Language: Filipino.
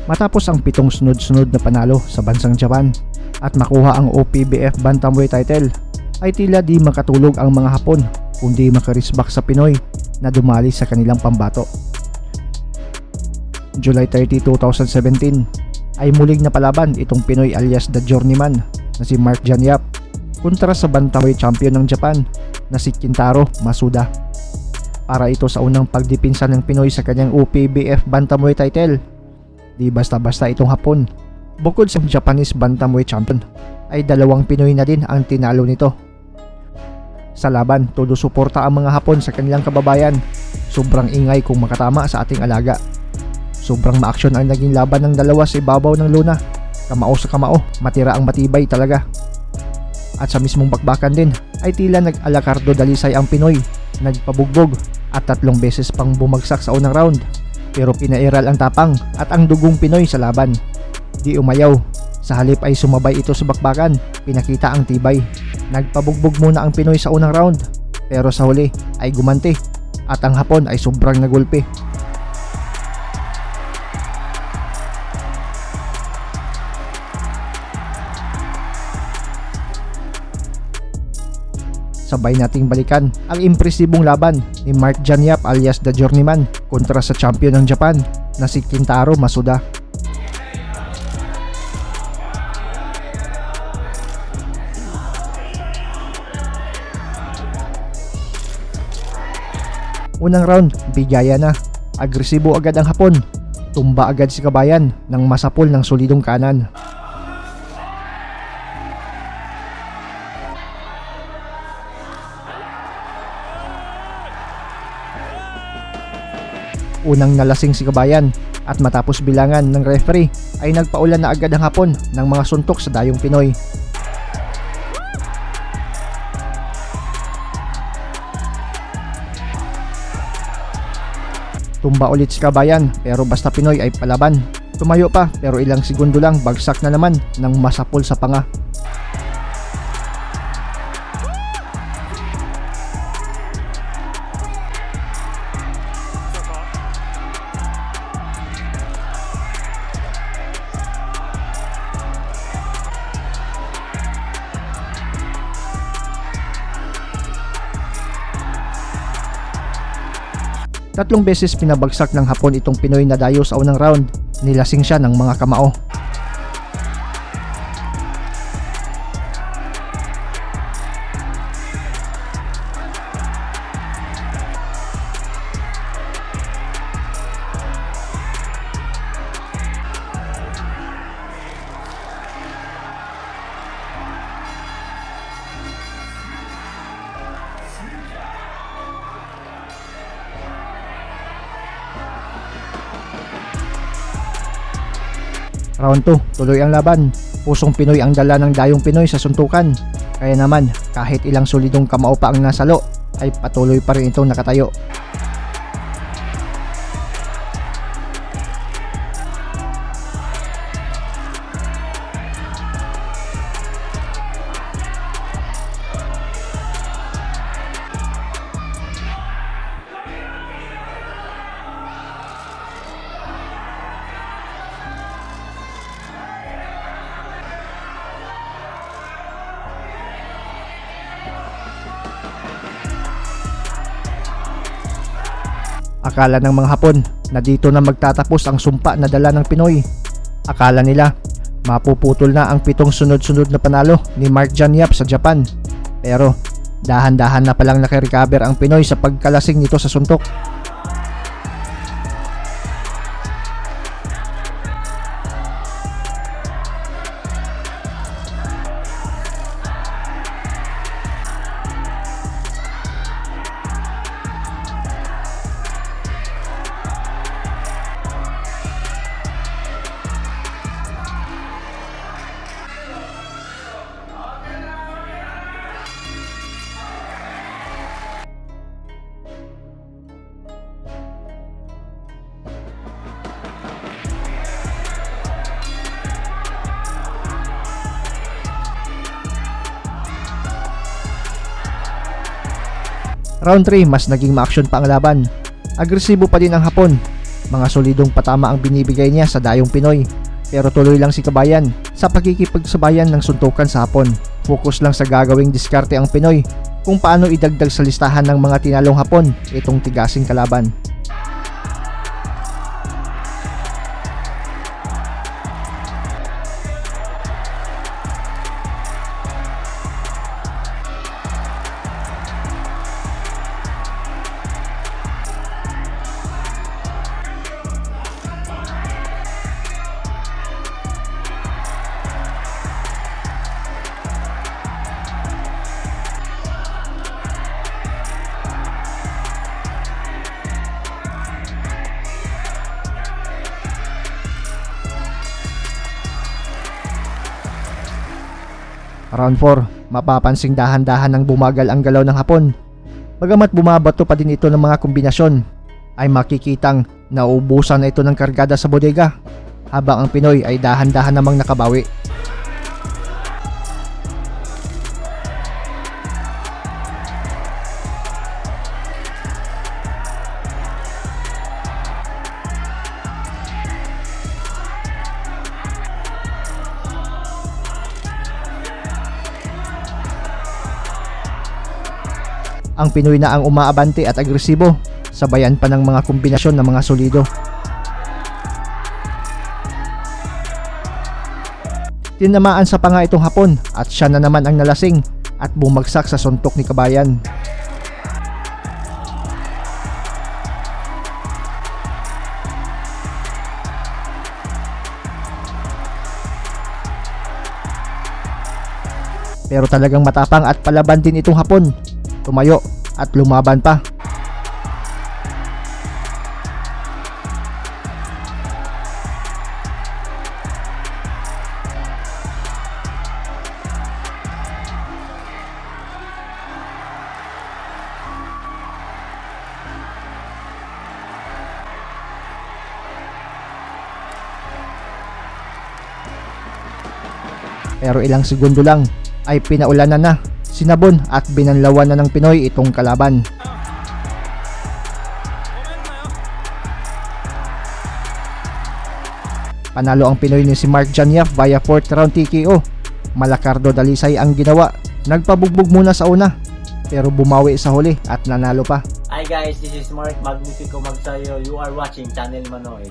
Matapos ang 7 sunod-sunod na panalo sa bansang Japan at makuha ang OPBF Bantamweight title, ay tila di makatulog ang mga Hapon kundi makarisbak sa Pinoy na dumali sa kanilang pambato. July 30, 2017 ay muling napalaban itong Pinoy alias The Journeyman na si Mark John Yap kontra sa Bantamweight champion ng Japan na si Kintaro Masuda. Para ito sa unang pagdipinsa ng Pinoy sa kanyang OPBF Bantamweight title. Di basta-basta itong Hapon. Bukod sa Japanese Bantamweight champion, ay 2 Pinoy na din ang tinalo nito. Sa laban, todo suporta ang mga Hapon sa kanilang kababayan. Sobrang ingay kung makatama sa ating alaga. Sobrang ma-action ang naging laban ng dalawa sa ibabaw ng luna. Kamao sa kamao, matira ang matibay talaga. At sa mismong bakbakan din, ay tila nag-alakardo dalisay ang Pinoy. Nagpabugbog at 3 beses pang bumagsak sa unang round. Pero pinairal ang tapang at ang dugong Pinoy sa laban. Di umayaw. Sa halip ay sumabay ito sa bakbakan. Pinakita ang tibay. Nagpabugbog muna ang Pinoy sa unang round. Pero sa huli ay gumanti. At ang Hapon ay sobrang nagulpi. Sabay nating balikan ang impresibong laban ni Mark John Yap alias The Journeyman kontra sa champion ng Japan na si Kintaro Masuda. Unang round, bigaya na. Agresibo agad ang Hapon. Tumba agad si Kabayan nang masapol ng solidong kanan. Unang nalasing si Kabayan at matapos bilangan ng referee ay nagpaulan na agad ang Hapon ng mga suntok sa dayong Pinoy. Tumba ulit si Kabayan pero basta Pinoy ay palaban. Tumayo pa pero ilang segundo lang bagsak na naman ng masapol sa panga. Tatlong beses pinabagsak ng Hapon itong Pinoy na dayo sa unang round. Nilasing siya ng mga kamao. Round 2, tuloy ang laban. Pusong Pinoy ang dala ng dayong Pinoy sa suntukan. Kaya naman, kahit ilang solidong kamao pa ang nasalo, ay patuloy pa rin itong nakatayo. Akala ng mga Hapon na dito na magtatapos ang sumpa na dala ng Pinoy. Akala nila mapuputol na ang 7 sunod-sunod na panalo ni Mark John Yap sa Japan. Pero dahan-dahan na palang nakarecover ang Pinoy sa pagkalasing nito sa suntok. Round 3, mas naging ma-action pa ang laban. Agresibo pa din ang Hapon. Mga solidong patama ang binibigay niya sa dayong Pinoy. Pero tuloy lang si Kabayan sa pagkikipagsabayan ng suntukan sa Hapon. Focus lang sa gagawing diskarte ang Pinoy kung paano idagdag sa listahan ng mga tinalong Hapon itong tigasing kalaban. Round 4, mapapansing dahan-dahan ng bumagal ang galaw ng Hapon. Bagamat bumabato pa din ito ng mga kombinasyon, ay makikitang nauubusan na ito ng kargada sa bodega, habang ang Pinoy ay dahan-dahan namang nakabawi. Ang Pinoy na ang umaabante at agresibo, sabayan pa ng mga kombinasyon ng mga solido. Tinamaan sa panga itong Hapon at siya na naman ang nalasing at bumagsak sa suntok ni Kabayan. Pero talagang matapang at palaban din itong Hapon. Tumayo at lumaban pa. Pero ilang segundo lang ay pinaulanan na, sinabon at binanlawan na ng Pinoy itong kalaban. Panalo ang Pinoy ni si Mark Janyaf via 4th round TKO. Malacardo Dalisay ang ginawa. Nagpabugbog muna sa una pero bumawi sa huli at nanalo pa. Hi guys, this is Mark Magnifico Magsayo. You are watching Channel Manoy.